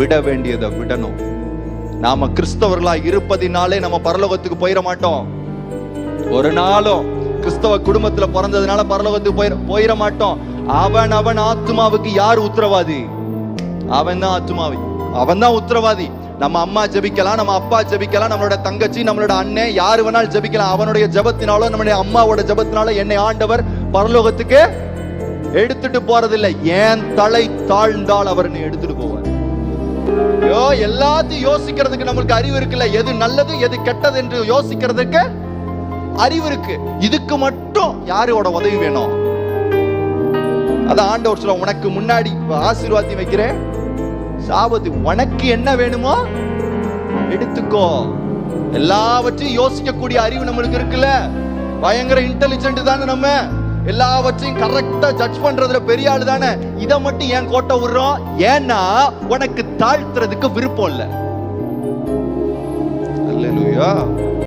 விட வேண்டியதை விடணும். நாம கிறிஸ்தவர்களா இருப்பதினாலே நம்ம பரலோகத்துக்கு போயிட மாட்டோம். ஒரு நாளும் கிறிஸ்தவ குடும்பத்துல பிறந்ததுனால பரலோகத்துக்கு போயிட மாட்டோம். அவன் ஆத்மாவுக்கு யார் உத்தரவாதி? அவன் தான் ஆத்மாவி, அவன் தான் உத்தரவாதி. நம்ம அம்மா ஜெபிக்கலாம், நம்ம அப்பா ஜெபிக்கலாம், நம்மளோட தங்கச்சி, நம்மளோட அண்ணன், யாரு வேணாலும் ஜெபிக்கலாம். அவனுடைய ஜெபத்தினாலோ நம்மளுடைய அம்மாவோட ஜெபத்தினாலோ என்னை ஆண்டவர் பரலோகத்துக்கு எடுத்துட்டு போறதில்லை. ஏன் தலை தாழ்ந்தால் அவர் என்னை எடுத்துட்டு போவார். எல்லாத்தையும் யோசிக்கிறதுக்கு நம்மளுக்கு அறிவு இருக்குல்ல, எது நல்லது எது கெட்டது என்று யோசிக்கிறதுக்கு அறிவு இருக்கு. இதுக்கு மட்டும் யாரோட உதவி வேணும்? அதான் ஆண்டவர் சொல்ல, உனக்கு முன்னாடி ஆசீர்வாதம் வைக்கிறேன், சாபத்து உனக்கு என்ன வேணுமோ எடுத்துக்கோ. எல்லாவற்றையும் யோசிக்கக்கூடிய அறிவு நம்மளுக்கு இருக்குல்ல, பயங்கர இன்டெலிஜென்ட் தானே. நம்ம எல்லாவற்றையும் கரெக்டா ஜட்ஜ் பண்றதுல பெரிய ஆளு தானே. இதை மட்டும் ஏன் கோட்டை விடுறோம்? ஏன்னா உனக்கு தாழ்த்துறதுக்கு விருப்பம் இல்ல. அல்லேலூயா.